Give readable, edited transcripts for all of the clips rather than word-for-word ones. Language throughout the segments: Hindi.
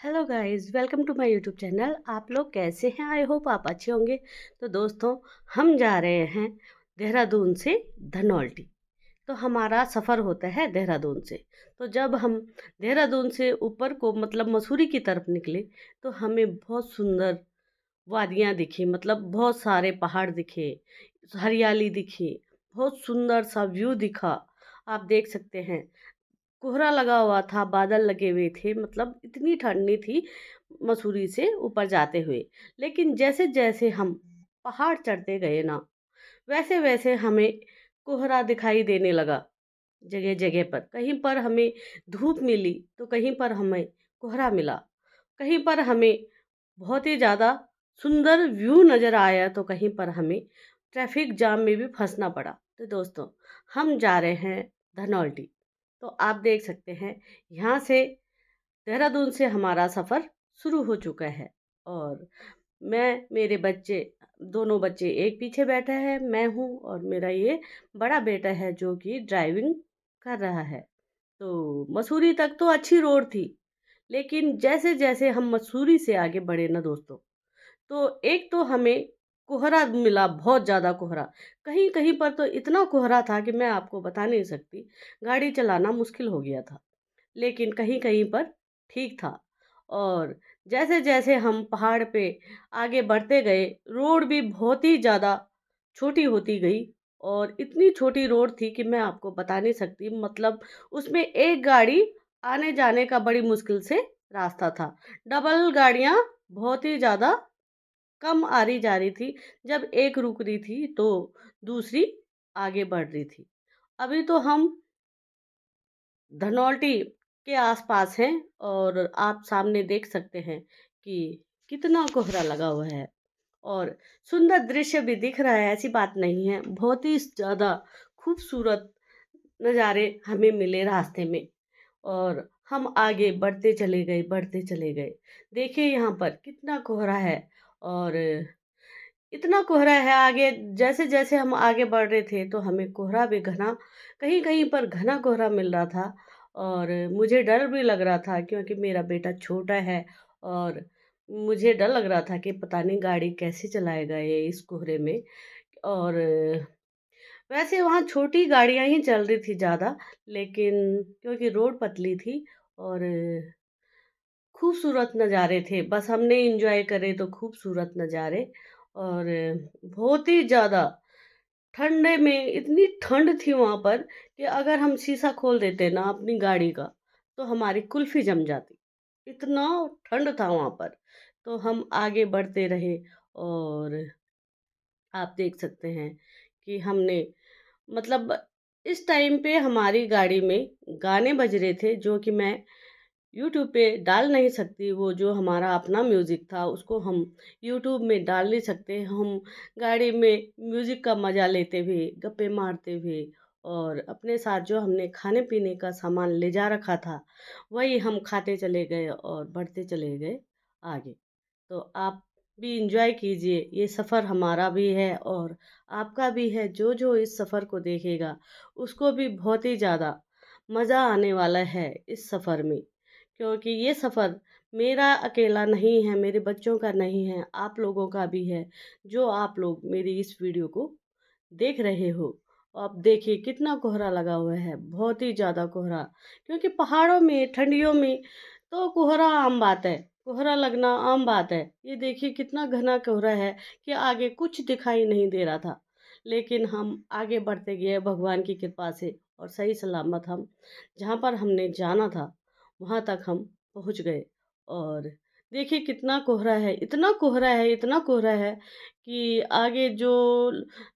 Hello guys, welcome to my YouTube channel. आप लोग कैसे हैं? आई होप आप अच्छे होंगे। तो दोस्तों, हम जा रहे हैं देहरादून से धनौल्टी। तो हमारा सफ़र होता है देहरादून से। तो जब हम देहरादून से ऊपर को मतलब मसूरी की तरफ निकले, तो हमें बहुत सुंदर वादियाँ दिखी, मतलब बहुत सारे पहाड़ दिखे, हरियाली दिखी, बहुत सुंदर सा व्यू दिखा। आप देख सकते हैं, कोहरा लगा हुआ था, बादल लगे हुए थे, मतलब इतनी ठंडी थी मसूरी से ऊपर जाते हुए। लेकिन जैसे-जैसे हम पहाड़ चढ़ते गए ना, वैसे-वैसे हमें कोहरा दिखाई देने लगा जगह-जगह पर। कहीं पर हमें धूप मिली, तो कहीं पर हमें कोहरा मिला। कहीं पर हमें बहुत ही ज़्यादा सुंदर व्यू नज़र आया, तो कहीं पर हमें ट्रैफ़िक जाम में भी फँसना पड़ा। तो दोस्तों, हम जा रहे हैं धनौल्टी। तो आप देख सकते हैं, यहाँ से देहरादून से हमारा सफ़र शुरू हो चुका है। और मैं, मेरे बच्चे, दोनों बच्चे एक पीछे बैठा है, मैं हूँ और मेरा ये बड़ा बेटा है जो कि ड्राइविंग कर रहा है। तो मसूरी तक तो अच्छी रोड थी, लेकिन जैसे-जैसे हम मसूरी से आगे बढ़े ना दोस्तों, तो एक तो हमें कोहरा मिला, बहुत ज़्यादा कोहरा। कहीं-कहीं पर तो इतना कोहरा था कि मैं आपको बता नहीं सकती, गाड़ी चलाना मुश्किल हो गया था। लेकिन कहीं-कहीं पर ठीक था। और जैसे-जैसे हम पहाड़ पे आगे बढ़ते गए, रोड भी बहुत ही ज़्यादा छोटी होती गई। और इतनी छोटी रोड थी कि मैं आपको बता नहीं सकती, मतलब उसमें एक गाड़ी आने-जाने का बड़ी मुश्किल से रास्ता था। डबल गाड़ियाँ बहुत ही ज़्यादा कम आ रही जा रही थी। जब एक रुक रही थी, तो दूसरी आगे बढ़ रही थी। अभी तो हम धनौल्टी के आसपास हैं और आप सामने देख सकते हैं कि कितना कोहरा लगा हुआ है। और सुंदर दृश्य भी दिख रहा है, ऐसी बात नहीं है। बहुत ही ज़्यादा खूबसूरत नज़ारे हमें मिले रास्ते में। और हम आगे बढ़ते चले गए, बढ़ते चले गए। देखिए यहाँ पर कितना कोहरा है। और इतना कोहरा है आगे, जैसे-जैसे हम आगे बढ़ रहे थे, तो हमें कोहरा भी घना, कहीं-कहीं पर घना कोहरा मिल रहा था। और मुझे डर भी लग रहा था, क्योंकि मेरा बेटा छोटा है। और मुझे डर लग रहा था कि पता नहीं गाड़ी कैसे चलाएगा ये इस कोहरे में। और वैसे वहाँ छोटी गाड़ियाँ ही चल रही थी ज़्यादा, लेकिन क्योंकि रोड पतली थी और खूबसूरत नज़ारे थे। बस हमने एन्जॉय करे तो खूबसूरत नज़ारे। और बहुत ही ज़्यादा ठंडे में, इतनी ठंड थी वहाँ पर कि अगर हम शीशा खोल देते ना अपनी गाड़ी का, तो हमारी कुल्फ़ी जम जाती। इतना ठंड था वहाँ पर। तो हम आगे बढ़ते रहे। और आप देख सकते हैं कि हमने, मतलब इस टाइम पे हमारी गाड़ी में गाने बज रहे थे, जो कि मैं यूट्यूब पे डाल नहीं सकती। वो जो हमारा अपना म्यूज़िक था, उसको हम यूट्यूब में डाल नहीं सकते। हम गाड़ी में म्यूज़िक का मज़ा लेते हुए, गप्पे मारते हुए, और अपने साथ जो हमने खाने-पीने का सामान ले जा रखा था, वही हम खाते चले गए और बढ़ते चले गए आगे। तो आप भी एन्जॉय कीजिए, ये सफ़र हमारा भी है और आपका भी है। जो-जो इस सफ़र को देखेगा, उसको भी बहुत ही ज़्यादा मज़ा आने वाला है इस सफ़र में। क्योंकि ये सफ़र मेरा अकेला नहीं है, मेरे बच्चों का नहीं है, आप लोगों का भी है, जो आप लोग मेरी इस वीडियो को देख रहे हो। आप देखिए कितना कोहरा लगा हुआ है, बहुत ही ज़्यादा कोहरा। क्योंकि पहाड़ों में ठंडियों में तो कोहरा आम बात है, कोहरा लगना आम बात है। ये देखिए कितना घना कोहरा है कि आगे कुछ दिखाई नहीं दे रहा था। लेकिन हम आगे बढ़ते गए भगवान की कृपा से, और सही सलामत हम जहाँ पर हमने जाना था, वहाँ तक हम पहुँच गए। और देखिए कितना कोहरा है, इतना कोहरा है, इतना कोहरा है कि आगे जो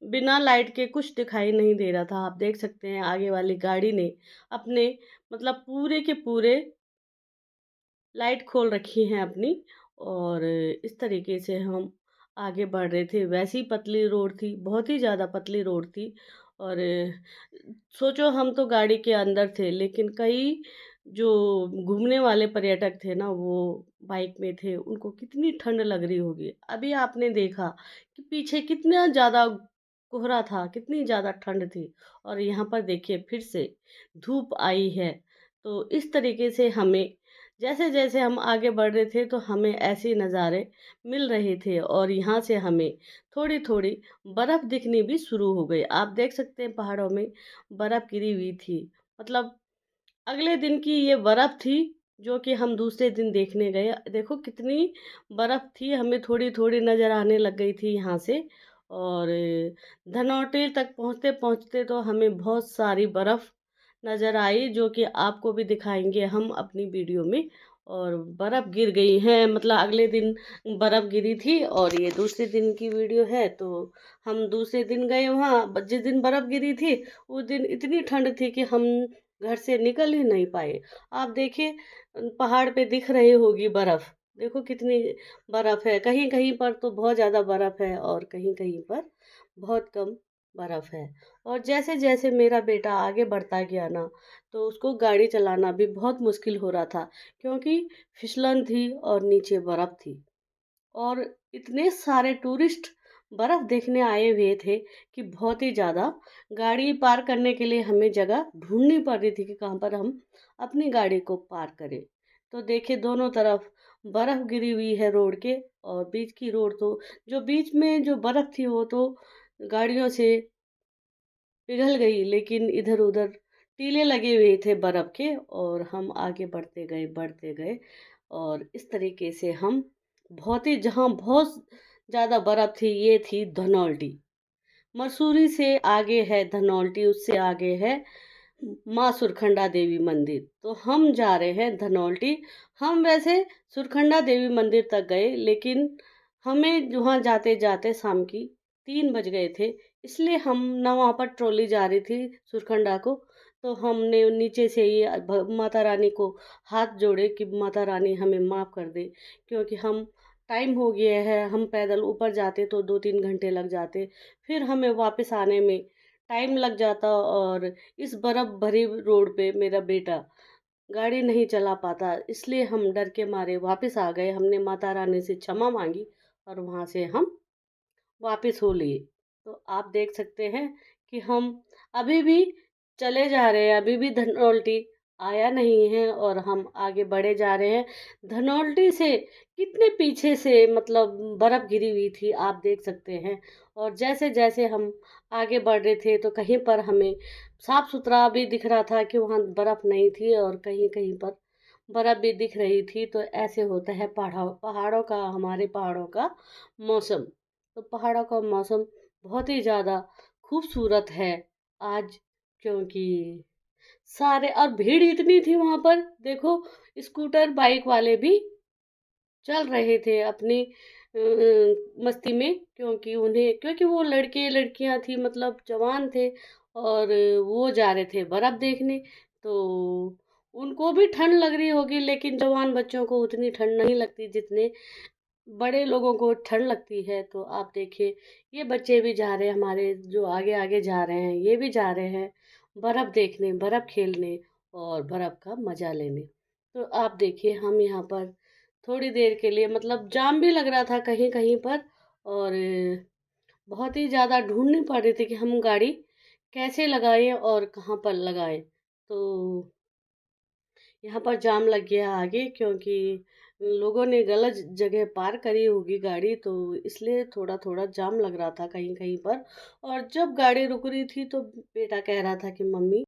बिना लाइट के कुछ दिखाई नहीं दे रहा था। आप देख सकते हैं आगे वाली गाड़ी ने अपने, मतलब पूरे के पूरे लाइट खोल रखी हैं अपनी। और इस तरीके से हम आगे बढ़ रहे थे। वैसी पतली रोड थी, बहुत ही ज़्यादा पतली रोड थी। और सोचो हम तो गाड़ी के अंदर थे, लेकिन कई जो घूमने वाले पर्यटक थे ना, वो बाइक में थे, उनको कितनी ठंड लग रही होगी। अभी आपने देखा कि पीछे कितना ज़्यादा कोहरा था, कितनी ज़्यादा ठंड थी। और यहाँ पर देखिए फिर से धूप आई है। तो इस तरीके से हमें जैसे-जैसे हम आगे बढ़ रहे थे तो हमें ऐसे नज़ारे मिल रहे थे और यहाँ से हमें थोड़ी-थोड़ी बर्फ़ दिखनी भी शुरू हो गई। आप देख सकते हैं पहाड़ों में बर्फ़ गिरी हुई थी। मतलब अगले दिन की ये बर्फ़ थी जो कि हम दूसरे दिन देखने गए। देखो कितनी बर्फ़ थी, हमें थोड़ी-थोड़ी नज़र आने लग गई थी यहाँ से और धनौल्टी तक पहुँचते-पहुँचते तो हमें बहुत सारी बर्फ़ नज़र आई जो कि आपको भी दिखाएँगे हम अपनी वीडियो में। और बर्फ़ गिर गई हैं मतलब अगले दिन बर्फ़ गिरी थी और ये दूसरे दिन की वीडियो है। तो हम दूसरे दिन गए वहाँ जिस दिन बर्फ़ गिरी थी उस दिन इतनी ठंड थी कि हम घर से निकल ही नहीं पाए। आप देखिए पहाड़ पे दिख रही होगी बर्फ़, देखो कितनी बर्फ़ है। कहीं-कहीं पर तो बहुत ज़्यादा बर्फ़ है और कहीं-कहीं पर बहुत कम बर्फ़ है। और जैसे-जैसे मेरा बेटा आगे बढ़ता गया ना, तो उसको गाड़ी चलाना भी बहुत मुश्किल हो रहा था क्योंकि फिसलन थी और नीचे बर्फ़ थी। और इतने सारे टूरिस्ट बर्फ देखने आए हुए थे कि बहुत ही ज़्यादा गाड़ी पार्क करने के लिए हमें जगह ढूँढनी पड़ रही थी कि कहाँ पर हम अपनी गाड़ी को पार्क करें। तो देखिए दोनों तरफ बर्फ गिरी हुई है रोड के और बीच की रोड तो जो बीच में जो बर्फ थी वो तो गाड़ियों से पिघल गई, लेकिन इधर-उधर टीले लगे हुए थे बर्फ के और हम आगे बढ़ते गए और इस तरीके से हम बहुत ही जहाँ बहुत ज़्यादा बर्फ थी, ये थी धनौल्टी। मसूरी से आगे है धनौल्टी, उससे आगे है माँ सुरखंडा देवी मंदिर। तो हम जा रहे हैं धनौल्टी। हम वैसे सुरखंडा देवी मंदिर तक गए, लेकिन हमें वहाँ जाते-जाते शाम की 3 बज गए थे। इसलिए हम ना वहाँ पर ट्रॉली जा रही थी सुरखंडा को, तो हमने नीचे से ही माता रानी को हाथ जोड़े कि माता रानी हमें माफ़ कर दें, क्योंकि हम टाइम हो गया है, हम पैदल ऊपर जाते तो 2-3 घंटे लग जाते। फिर हमें वापस आने में टाइम लग जाता और इस बर्फ भरी रोड पे मेरा बेटा गाड़ी नहीं चला पाता, इसलिए हम डर के मारे वापस आ गए। हमने माता रानी से क्षमा मांगी और वहाँ से हम वापस हो लिए। तो आप देख सकते हैं कि हम अभी भी चले जा रहे हैं, अभी भी धनौल्टी आया नहीं है और हम आगे बढ़े जा रहे हैं। धनौल्टी से कितने पीछे से मतलब बर्फ़ गिरी हुई थी आप देख सकते हैं। और जैसे-जैसे हम आगे बढ़ रहे थे तो कहीं पर हमें साफ-सुथरा भी दिख रहा था कि वहाँ बर्फ़ नहीं थी और कहीं-कहीं पर बर्फ़ भी दिख रही थी। तो ऐसे होता है पहाड़ों का हमारे पहाड़ों का मौसम। तो पहाड़ों का मौसम बहुत ही ज़्यादा खूबसूरत है आज, क्योंकि सारे और भीड़ इतनी थी वहाँ पर देखो स्कूटर बाइक वाले भी चल रहे थे अपनी मस्ती में, क्योंकि वो लड़के लड़कियां थी मतलब जवान थे और वो जा रहे थे बर्फ देखने। तो उनको भी ठंड लग रही होगी, लेकिन जवान बच्चों को उतनी ठंड नहीं लगती जितने बड़े लोगों को ठंड लगती है। तो आप देखिए ये बच्चे भी जा रहे हैं, हमारे जो आगे आगे जा रहे हैं ये भी जा रहे हैं बर्फ देखने, बर्फ खेलने और बर्फ का मजा लेने। तो आप देखिए हम यहाँ पर थोड़ी देर के लिए मतलब जाम भी लग रहा था कहीं कहीं पर और बहुत ही ज़्यादा ढूंढनी पड़ रही थी कि हम गाड़ी कैसे लगाएं और कहाँ पर लगाएं। तो यहाँ पर जाम लग गया आगे, क्योंकि लोगों ने गलत जगह पार करी होगी गाड़ी, तो इसलिए थोड़ा थोड़ा जाम लग रहा था कहीं कहीं पर। और जब गाड़ी रुक रही थी तो बेटा कह रहा था कि मम्मी